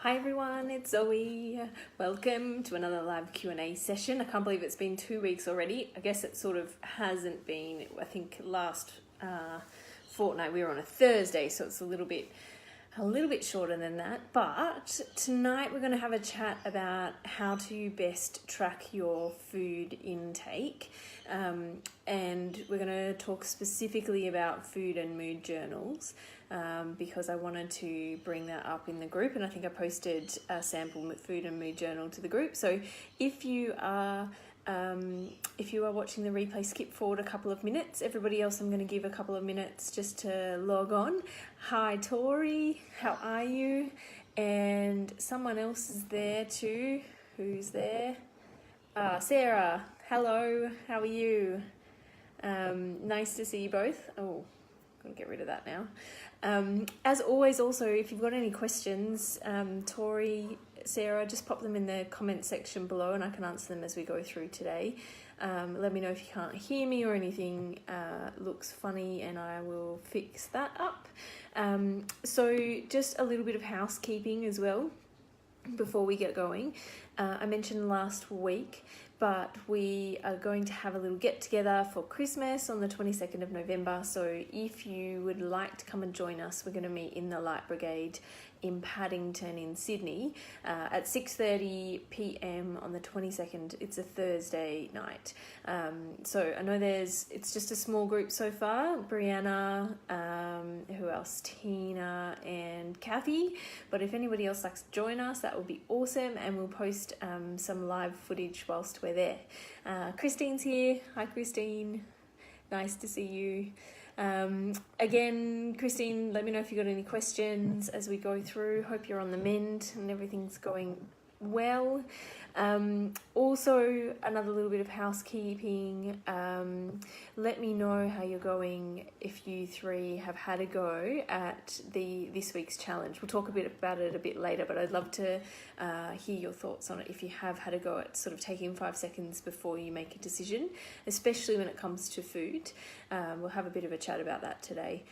Hi everyone, it's Zoe. Welcome to another live Q&A session. I can't believe it's been 2 weeks already. I guess it sort of hasn't been. I think last fortnight we were on a Thursday, so it's a little bit shorter than that. But tonight we're going to have a chat about how to best track your food intake. And we're going to talk specifically about food and mood journals. Because I wanted to bring that up in the group, and I think I posted a sample food and mood journal to the group. So if you are watching the replay, skip forward a couple of minutes. Everybody else, I'm going to give a couple of minutes just to log on. Hi Tori, how are you? And someone else is there too. Who's there? Sarah, hello, how are you? Nice to see you both. Oh, I'm going to get rid of that now. As always, also, if you've got any questions, Tori, Sarah, just pop them in the comment section below and I can answer them as we go through today. Let me know if you can't hear me or anything looks funny and I will fix that up. So just a little bit of housekeeping as well before we get going. I mentioned last week, but we are going to have a little get together for Christmas on the 22nd of November. So if you would like to come and join us, we're going to meet in the Light Brigade in Paddington in Sydney at 6:30 p.m. on the 22nd. It's a Thursday night. So I know it's just a small group so far. Brianna, who else? Tina and Kathy. But if anybody else likes to join us, that would be awesome. And we'll post some live footage whilst we're there. Christine's here. Hi, Christine. Nice to see you. Again, Christine, let me know if you got any questions as we go through. Hope you're on the mend and everything's going well. Also, another little bit of housekeeping. Let me know how you're going if you three have had a go at this week's challenge. We'll talk a bit about it a bit later, but I'd love to hear your thoughts on it if you have had a go at sort of taking 5 seconds before you make a decision, especially when it comes to food. We'll have a bit of a chat about that today.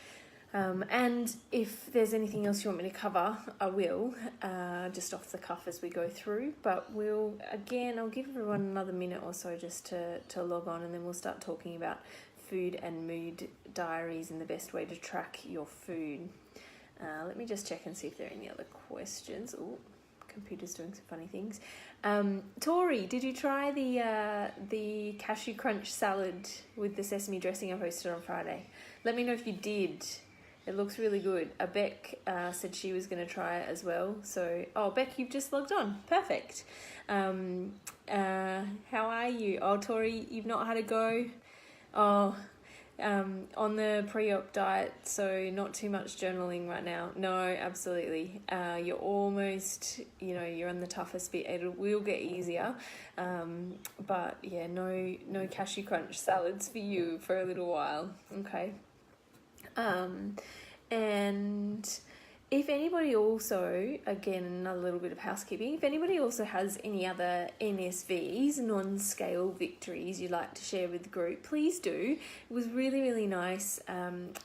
And if there's anything else you want me to cover, I will, just off the cuff as we go through. But I'll give everyone another minute or so just to log on, and then we'll start talking about food and mood diaries and the best way to track your food. Let me just check and see if there are any other questions. Oh, computer's doing some funny things. Tori, did you try the cashew crunch salad with the sesame dressing I posted on Friday? Let me know if you did. It looks really good. Beck said she was going to try it as well. So, Beck, you've just logged on. Perfect. How are you? Oh, Tori, you've not had a go? On the pre-op diet, so not too much journaling right now. No, absolutely. You're almost, you're on the toughest bit. It will get easier. But yeah, no cashew crunch salads for you for a little while. Okay. And if anybody also, again, another little bit of housekeeping, if anybody also has any other NSVs, non-scale victories you'd like to share with the group, please do. It was really, really nice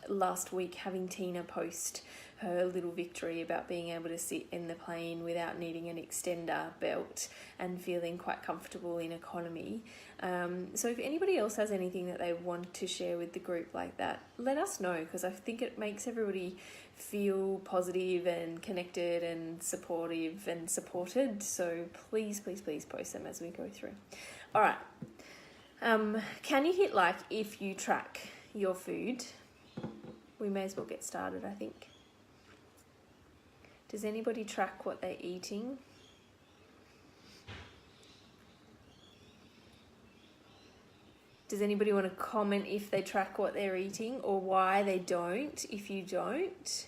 last week having Tina post her little victory about being able to sit in the plane without needing an extender belt and feeling quite comfortable in economy. So if anybody else has anything that they want to share with the group like that, let us know, because I think it makes everybody feel positive and connected and supportive and supported. So please, please, please post them as we go through. All right. Can you hit like if you track your food? We may as well get started, I think. Does anybody track what they're eating? Does anybody want to comment if they track what they're eating or why they don't, if you don't?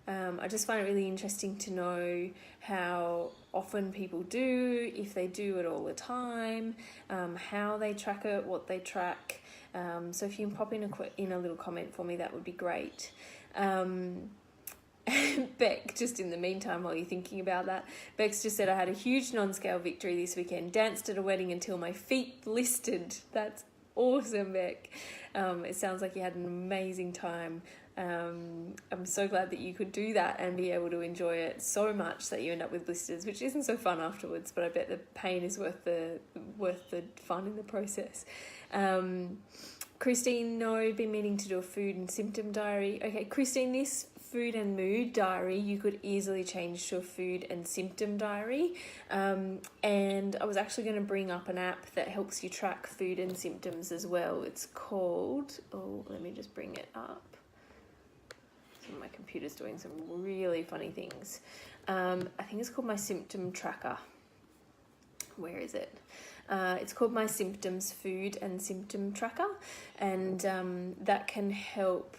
I just find it really interesting to know how often people do, if they do it all the time, how they track it, what they track. So if you can pop in a little comment for me, that would be great. Beck, just in the meantime, while you're thinking about that, Beck's just said, I had a huge non-scale victory this weekend, danced at a wedding until my feet blistered. That's awesome, Beck. It sounds like you had an amazing time I'm so glad that you could do that and be able to enjoy it so much that you end up with blisters, which isn't so fun afterwards, but I bet the pain is worth the fun in the process. Christine, no, been meaning to do a food and symptom diary. Okay, Christine, this food and mood diary, you could easily change to a food and symptom diary. And I was actually going to bring up an app that helps you track food and symptoms as well. It's called, let me just bring it up. So my computer's doing some really funny things. I think it's called My Symptom Tracker. Where is it? It's called My Symptoms Food and Symptom Tracker, and that can help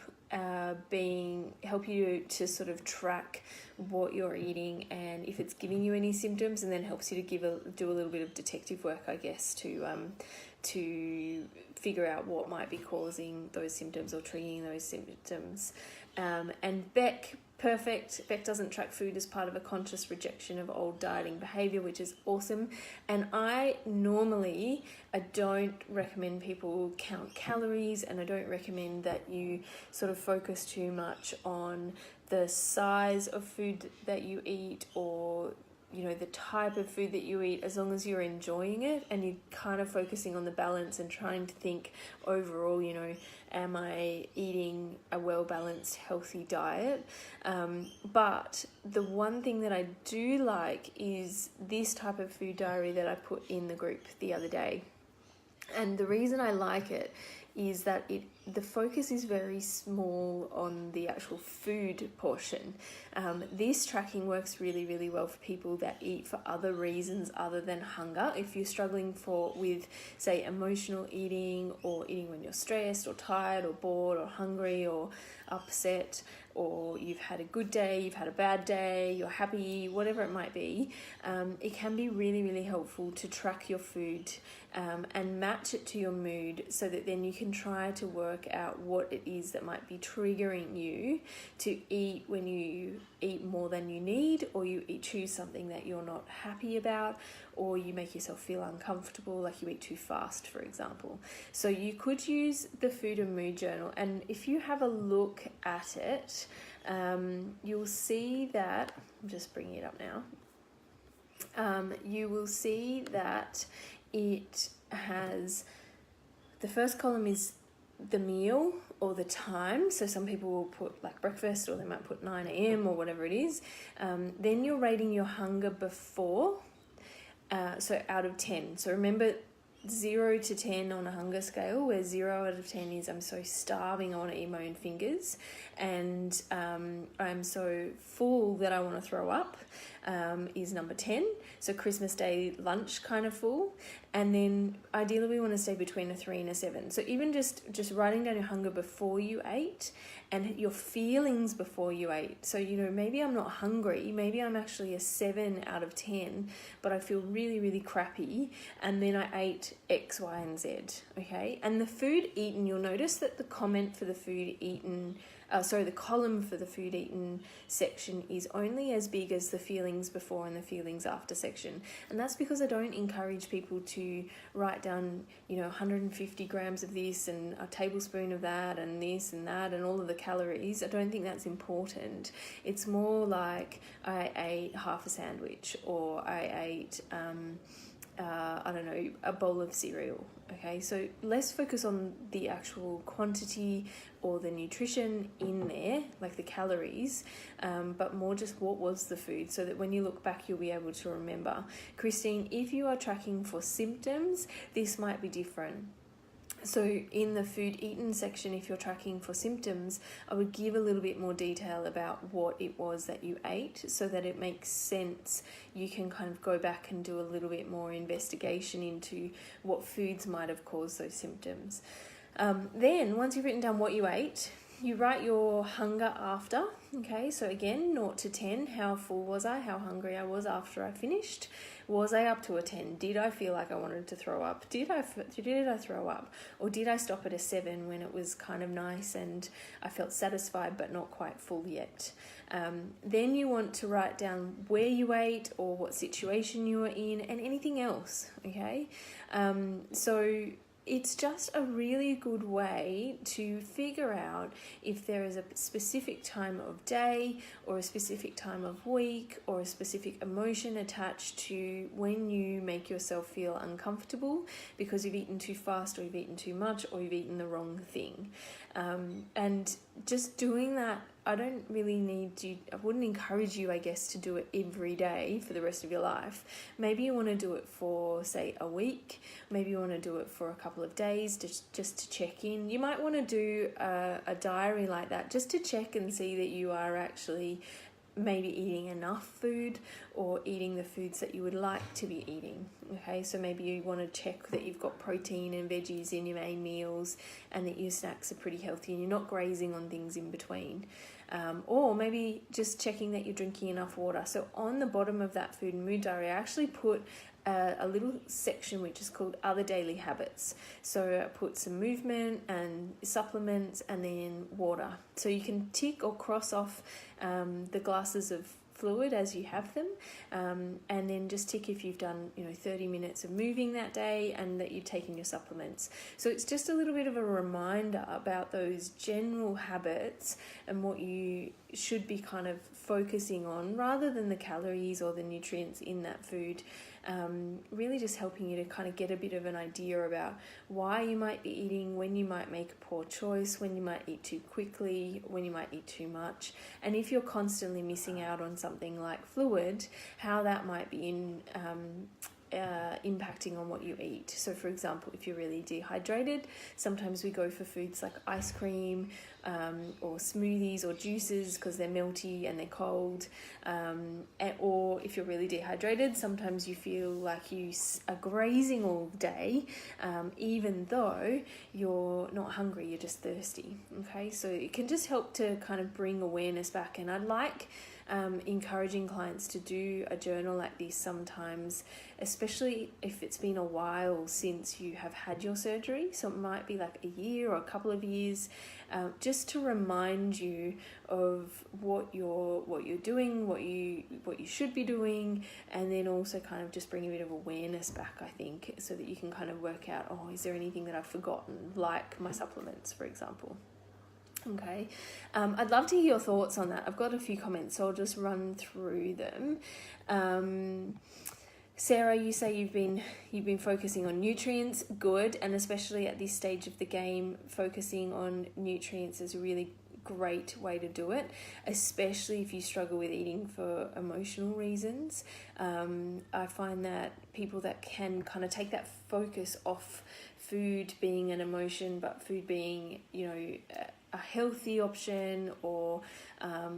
you to sort of track what you're eating and if it's giving you any symptoms, and then helps you to do a little bit of detective work, I guess, to figure out what might be causing those symptoms or triggering those symptoms. And Beck, perfect. Beck doesn't track food as part of a conscious rejection of old dieting behavior, which is awesome. And I don't recommend people count calories, and I don't recommend that you sort of focus too much on the size of food that you eat or the type of food that you eat, as long as you're enjoying it and you're kind of focusing on the balance and trying to think overall, am I eating a well-balanced, healthy diet? But the one thing that I do like is this type of food diary that I put in the group the other day. And the reason I like it is that the focus is very small on the actual food portion. This tracking works really, really well for people that eat for other reasons other than hunger. If you're struggling with, say, emotional eating, or eating when you're stressed or tired or bored or hungry or upset, or you've had a good day, you've had a bad day, you're happy, whatever it might be, it can be really, really helpful to track your food and match it to your mood, so that then you can try to work out what it is that might be triggering you to eat when you eat more than you need, or you choose something that you're not happy about, or you make yourself feel uncomfortable, like you eat too fast, for example. So you could use the food and mood journal, and if you have a look at it, you'll see that, I'm just bringing it up now, you will see that it has, the first column is the meal or the time. So some people will put like breakfast, or they might put 9 a.m. or whatever it is. Then you're rating your hunger before, so out of 10. So remember, 0 to 10 on a hunger scale, where 0 out of 10 is I'm so starving I want to eat my own fingers, and I'm so full that I want to throw up, is number 10. So Christmas Day lunch kind of full. And then ideally we want to stay between a 3 and a 7. So even just writing down your hunger before you ate and your feelings before you ate. So, maybe I'm not hungry, maybe I'm actually a 7 out of 10, but I feel really, really crappy, and then I ate X, Y, and Z, okay? And the food eaten, you'll notice that the comment for the food eaten, the column for the food eaten section is only as big as the feelings before and the feelings after section. And that's because I don't encourage people to write down, 150 grams of this and a tablespoon of that and this and that and all of the calories. I don't think that's important. It's more like I ate half a sandwich, or I ate, a bowl of cereal. Okay, so less focus on the actual quantity or the nutrition in there, like the calories, but more just what was the food, so that when you look back, you'll be able to remember. Christine, if you are tracking for symptoms, this might be different. So in the food eaten section, if you're tracking for symptoms, I would give a little bit more detail about what it was that you ate, so that it makes sense. You can kind of go back and do a little bit more investigation into what foods might have caused those symptoms. Then once you've written down what you ate, you write your hunger after. Okay, so again, 0 to 10, how full was I? How hungry I was after I finished? Was I up to a 10? Did I feel like I wanted to throw up? Did I throw up? Or did I stop at a 7 when it was kind of nice and I felt satisfied but not quite full yet? Then you want to write down where you ate, or what situation you were in, and anything else, okay? So it's just a really good way to figure out if there is a specific time of day or a specific time of week or a specific emotion attached to when you make yourself feel uncomfortable because you've eaten too fast or you've eaten too much or you've eaten the wrong thing. And just doing that, I wouldn't encourage you, I guess, to do it every day for the rest of your life. Maybe you want to do it for, say, a week. Maybe you want to do it for a couple of days just to check in. You might want to do a diary like that just to check and see that you are actually maybe eating enough food or eating the foods that you would like to be eating. Okay, so maybe you want to check that you've got protein and veggies in your main meals and that your snacks are pretty healthy and you're not grazing on things in between. Or maybe just checking that you're drinking enough water. So on the bottom of that food and mood diary, I actually put a little section which is called Other Daily Habits. So I put some movement and supplements and then water. So you can tick or cross off the glasses of fluid as you have them, and then just tick if you've done 30 minutes of moving that day and that you've taken your supplements. So it's just a little bit of a reminder about those general habits and what you should be kind of focusing on rather than the calories or the nutrients in that food. Really just helping you to kind of get a bit of an idea about why you might be eating, when you might make a poor choice, when you might eat too quickly, when you might eat too much, and if you're constantly missing out on something like fluid, how that might be impacting on what you eat. So for example, if you're really dehydrated, sometimes we go for foods like ice cream or smoothies or juices because they're melty and they're cold, or if you're really dehydrated, sometimes you feel like you are grazing all day even though you're not hungry, you're just thirsty. Okay, so it can just help to kind of bring awareness back, and I'd like encouraging clients to do a journal like this sometimes, especially if it's been a while since you have had your surgery. So it might be like a year or a couple of years, just to remind you of what you're doing, what you should be doing, and then also kind of just bring a bit of awareness back, I think, so that you can kind of work out, is there anything that I've forgotten, like my supplements, for example. Okay, I'd love to hear your thoughts on that. I've got a few comments, so I'll just run through them. Sarah, you say you've been focusing on nutrients. Good, and especially at this stage of the game, focusing on nutrients is a really great way to do it, especially if you struggle with eating for emotional reasons. I find that people that can kind of take that focus off food being an emotion, but food being, a healthy option, or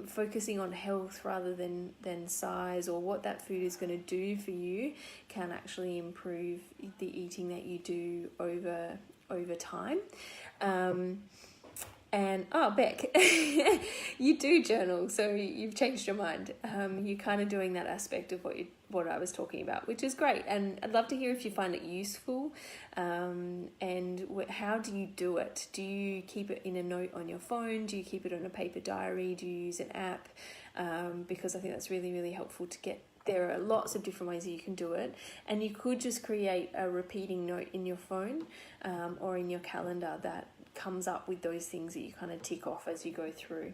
focusing on health rather than size, or what that food is going to do for you, can actually improve the eating that you do over time. And Beck, you do journal, so you've changed your mind. You're kind of doing that aspect of what I was talking about, which is great. And I'd love to hear if you find it useful. And how do you do it? Do you keep it in a note on your phone? Do you keep it on a paper diary? Do you use an app? Because I think that's really, really helpful to get. There are lots of different ways that you can do it, and you could just create a repeating note in your phone or in your calendar that comes up with those things that you kind of tick off as you go through.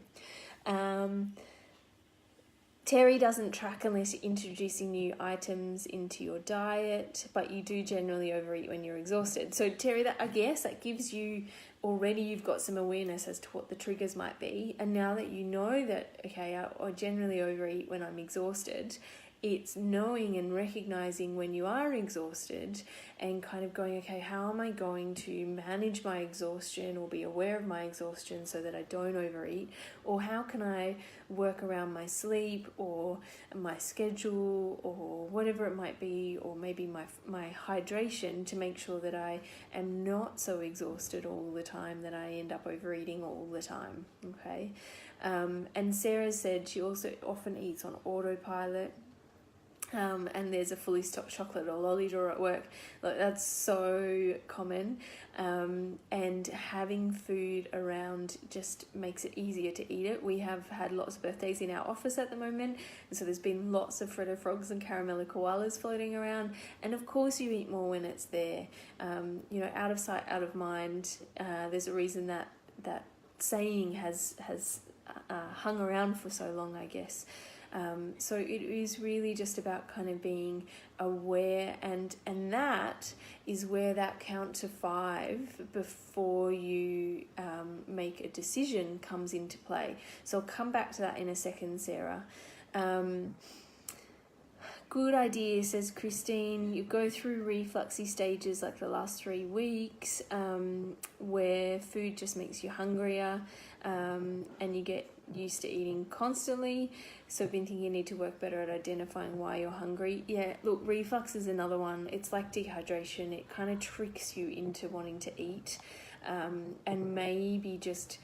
Terry doesn't track unless you're introducing new items into your diet, but you do generally overeat when you're exhausted. So Terry, I guess that gives you, already you've got some awareness as to what the triggers might be. And now that you know that, okay, I generally overeat when I'm exhausted, it's knowing and recognizing when you are exhausted and kind of going, okay, how am I going to manage my exhaustion or be aware of my exhaustion so that I don't overeat? Or how can I work around my sleep or my schedule or whatever it might be, or maybe my hydration, to make sure that I am not so exhausted all the time that I end up overeating all the time, okay? And Sarah said she also often eats on autopilot. and there's a fully stocked chocolate or lolly drawer at work. Like, that's so common, and having food around just makes it easier to eat it. We have had lots of birthdays in our office at the moment, and so there's been lots of Freddo Frogs and Caramello Koalas floating around, and of course you eat more when it's there. Out of sight, out of mind. There's a reason that saying has hung around for so long, I guess. So it is really just about kind of being aware, and that is where that count to 5 before you make a decision comes into play. So I'll come back to that in a second, Sarah. Good idea, says Christine. You go through refluxy stages like the last 3 weeks, where food just makes you hungrier, and you get used to eating constantly. So I've been thinking you need to work better at identifying why you're hungry. Yeah, look, reflux is another one. It's like dehydration. It kind of tricks you into wanting to eat, and maybe just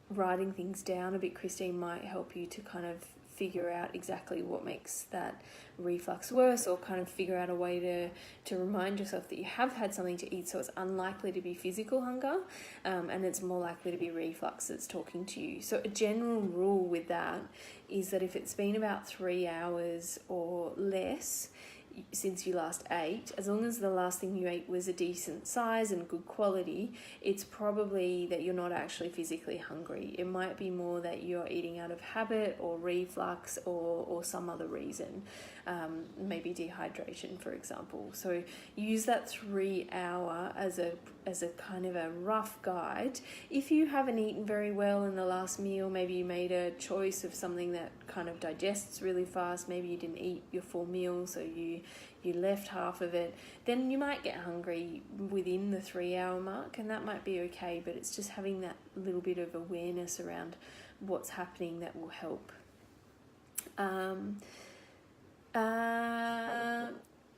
writing things down a bit, Christine, might help you to kind of figure out exactly what makes that reflux worse, or kind of figure out a way to remind yourself that you have had something to eat, so it's unlikely to be physical hunger, and it's more likely to be reflux that's talking to you. So a general rule with that is that if it's been about 3 hours or less since you last ate, as long as the last thing you ate was a decent size and good quality, it's probably that you're not actually physically hungry. It might be more that you're eating out of habit or reflux or some other reason, maybe dehydration, for example. So use that 3 hour as a kind of a rough guide. If you haven't eaten very well in the last meal, maybe you made a choice of something that kind of digests really fast, maybe you didn't eat your full meal, so you left half of it, then you might get hungry within the 3 hour mark, and that might be okay, but it's just having that little bit of awareness around what's happening that will help.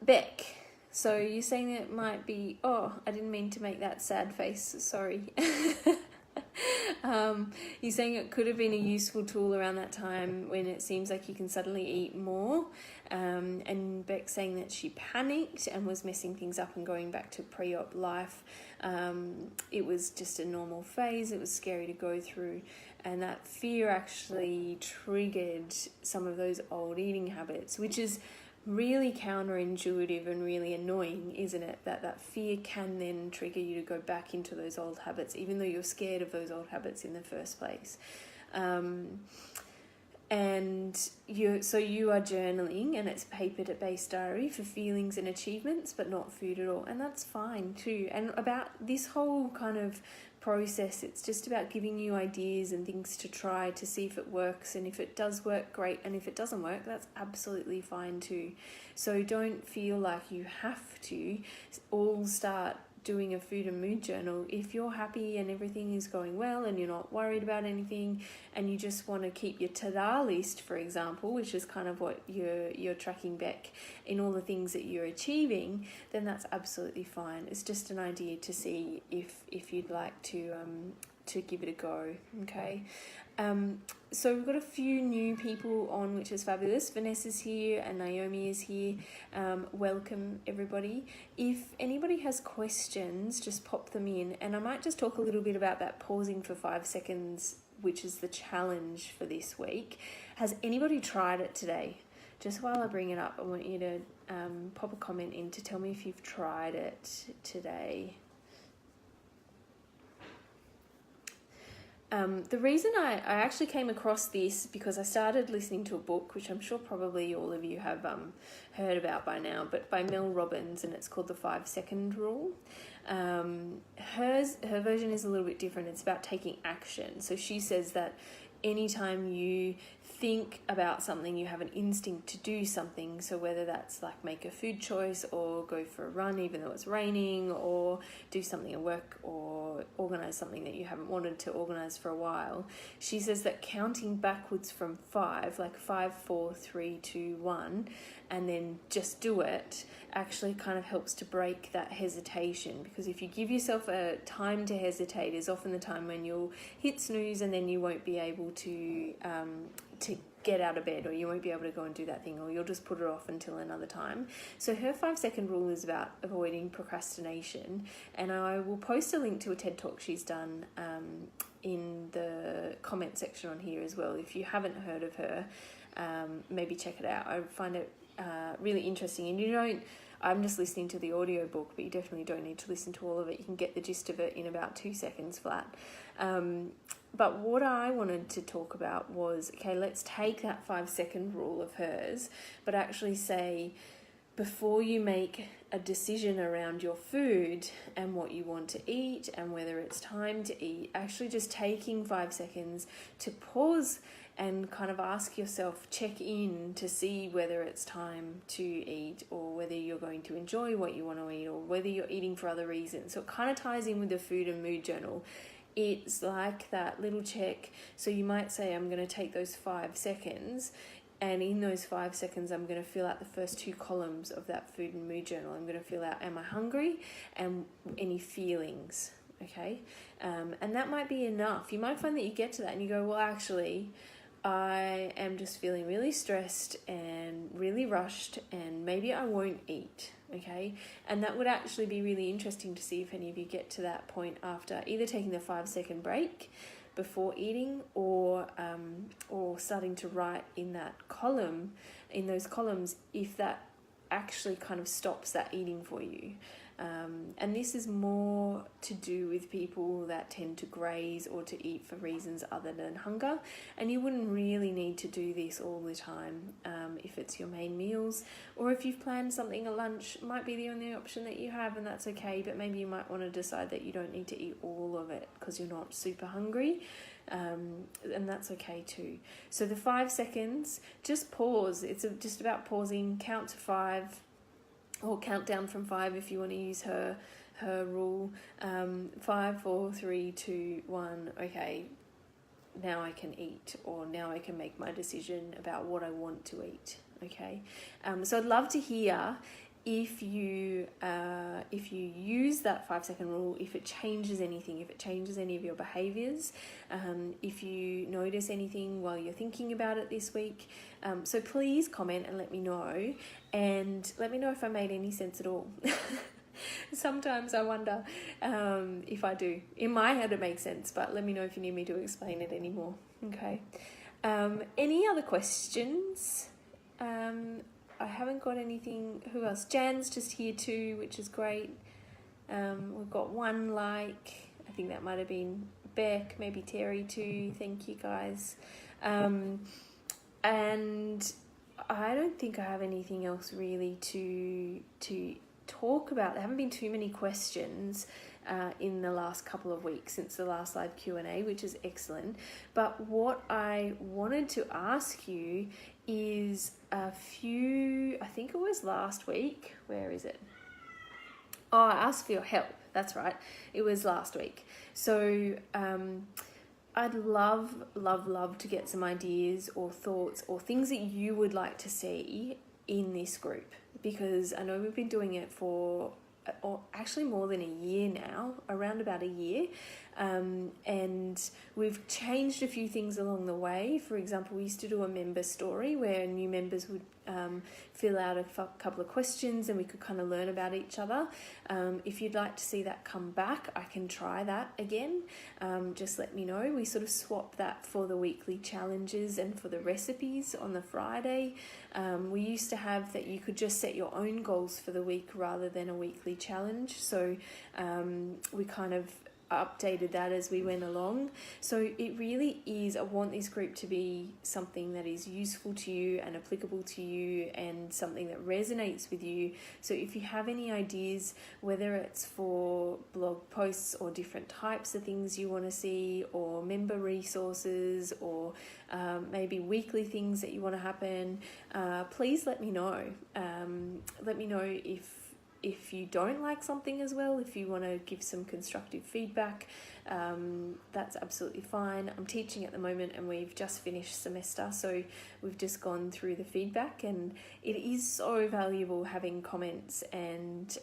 Beck, so you're saying it might be, I didn't mean to make that sad face, sorry. You're saying it could have been a useful tool around that time when it seems like you can suddenly eat more, and Beck's saying that she panicked and was messing things up and going back to pre-op life. It was just a normal phase, it was scary to go through, and that fear actually triggered some of those old eating habits, which is really counterintuitive and really annoying, isn't it? That fear can then trigger you to go back into those old habits, even though you're scared of those old habits in the first place. And you are journaling, and it's paper-based diary for feelings and achievements, but not food at all, and that's fine too. And about this whole kind of process, it's just about giving you ideas and things to try to see if it works, and if it does work, great, and if it doesn't work, that's absolutely fine too. So don't feel like you have to all start doing a food and mood journal. If you're happy and everything is going well and you're not worried about anything, and you just want to keep your ta-da list, for example, which is kind of what you're tracking back in all the things that you're achieving, then that's absolutely fine. It's just an idea to see if you'd like to give it a go. Okay. So we've got a few new people on, which is fabulous. Vanessa's here and Naomi is here. Welcome, everybody. If anybody has questions, just pop them in, and I might just talk a little bit about that pausing for 5 seconds, which is the challenge for this week. Has anybody tried it today? Just while I bring it up, I want you to pop a comment in to tell me if you've tried it today. The reason I actually came across this, because I started listening to a book, which I'm sure probably all of you have heard about by now, but by Mel Robbins, and it's called The 5 Second Rule. Her version is a little bit different. It's about taking action. So she says that anytime you think about something, you have an instinct to do something. So whether that's like make a food choice, or go for a run even though it's raining, or do something at work, or organize something that you haven't wanted to organize for a while, she says that counting backwards from 5, like 5, 4, 3, 2, 1, and then just do it, actually kind of helps to break that hesitation. Because if you give yourself a time to hesitate, is often the time when you'll hit snooze and then you won't be able to get out of bed, or you won't be able to go and do that thing, or you'll just put it off until another time. So her 5-second rule is about avoiding procrastination, and I will post a link to a TED Talk she's done in the comment section on here as well. If you haven't heard of her, maybe check it out. I find it really interesting, and I'm just listening to the audio book, but you definitely don't need to listen to all of it. You can get the gist of it in about 2 seconds flat. But what I wanted to talk about was, okay, let's take that 5-second rule of hers, but actually say, before you make a decision around your food and what you want to eat and whether it's time to eat, actually just taking 5 seconds to pause and kind of ask yourself, check in to see whether it's time to eat, or whether you're going to enjoy what you want to eat, or whether you're eating for other reasons. So it kind of ties in with the food and mood journal. It's like that little check. So you might say, I'm going to take those 5 seconds, and in those 5 seconds, I'm going to fill out the first 2 columns of that food and mood journal. I'm going to fill out, am I hungry, and any feelings, okay? And that might be enough. You might find that you get to that and you go, well, actually, I am just feeling really stressed and really rushed, and maybe I won't eat, okay? And that would actually be really interesting to see if any of you get to that point after either taking the 5-second break before eating, or starting to write in those columns, if that actually kind of stops that eating for you. And this is more to do with people that tend to graze or to eat for reasons other than hunger. And you wouldn't really need to do this all the time if it's your main meals, or if you've planned something at lunch, might be the only option that you have, and that's okay. But maybe you might want to decide that you don't need to eat all of it because you're not super hungry. And that's okay too. So the 5 seconds, just pause. It's just about pausing, count to 5, or count down from 5 if you want to use her rule. 5, 4, 3, 2, 1. Okay, now I can eat, or now I can make my decision about what I want to eat. Okay, so I'd love to hear if you use that 5-second rule, if it changes anything, if it changes any of your behaviors, if you notice anything while you're thinking about it this week. So please comment and let me know, and let me know if I made any sense at all. Sometimes I wonder if I do. In my head it makes sense, but let me know if you need me to explain it anymore. Okay. Any other questions? I haven't got anything. Who else? Jan's just here too, which is great. We've got 1 like. I think that might have been Beck, maybe Terry too. Thank you guys. And I don't think I have anything else really to talk about. There haven't been too many questions in the last couple of weeks since the last live Q&A, which is excellent. But what I wanted to ask you is I think it was last week. Where is it? Oh, I asked for your help. That's right. It was last week. So I'd love to get some ideas or thoughts or things that you would like to see in this group, because I know we've been doing it for actually more than a year now, around about a year. And we've changed a few things along the way. For example, we used to do a member story where new members would fill out a couple of questions and we could kind of learn about each other. If you'd like to see that come back, I can try that again. Just let me know. We sort of swap that for the weekly challenges and for the recipes on the Friday. We used to have that you could just set your own goals for the week rather than a weekly challenge. So we kind of updated that as we went along. So it really is, I want this group to be something that is useful to you and applicable to you and something that resonates with you. So if you have any ideas, whether it's for blog posts or different types of things you want to see, or member resources, or maybe weekly things that you want to happen, please let me know. Let me know if you don't like something as well. If you want to give some constructive feedback, that's absolutely fine. I'm teaching at the moment and we've just finished semester, so we've just gone through the feedback, and it is so valuable having comments and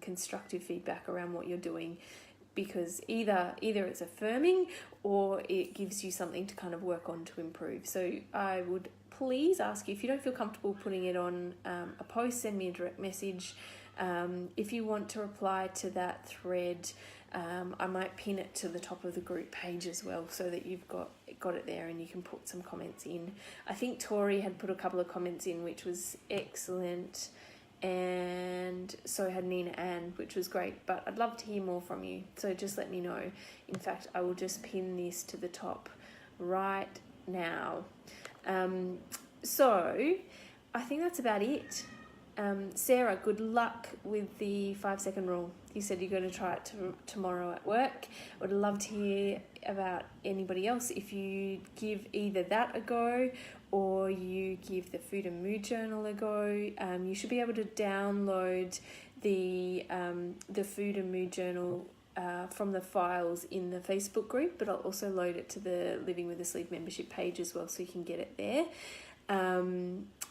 constructive feedback around what you're doing, because either it's affirming or it gives you something to kind of work on to improve. So I would please ask you, if you don't feel comfortable putting it on a post, send me a direct message. If you want to reply to that thread, I might pin it to the top of the group page as well, so that you've got it there and you can put some comments in. I think Tori had put a couple of comments in, which was excellent, and so had Nina Ann, which was great, but I'd love to hear more from you, so just let me know. In fact, I will just pin this to the top right now. So I think that's about it. Sarah, good luck with the 5-second rule. You said you're going to try it tomorrow at work. I would love to hear about anybody else. If you give either that a go or you give the Food and Mood Journal a go, you should be able to download the Food and Mood Journal from the files in the Facebook group, but I'll also load it to the Living with a Sleeve membership page as well, so you can get it there.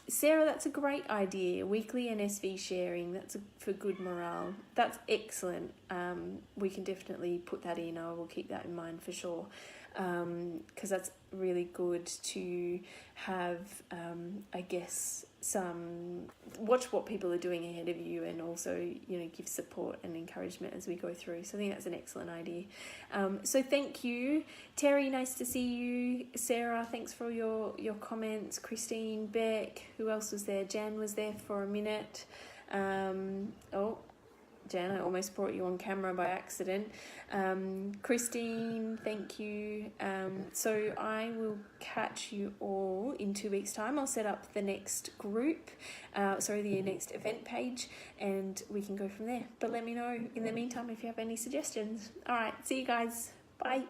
Sarah, that's a great idea. Weekly NSV sharing, that's for good morale. That's excellent. We can definitely put that in. I will keep that in mind for sure, because that's really good to have, I guess, watch what people are doing ahead of you, and also, give support and encouragement as we go through. So I think that's an excellent idea. So thank you. Terry, nice to see you. Sarah, thanks for your comments. Christine, Beck, who else was there? Jan was there for a minute. Jan, I almost brought you on camera by accident. Christine, thank you. So I will catch you all in 2 weeks' time. I'll set up the next group, the next event page, and we can go from there. But let me know in the meantime if you have any suggestions. All right, see you guys. Bye.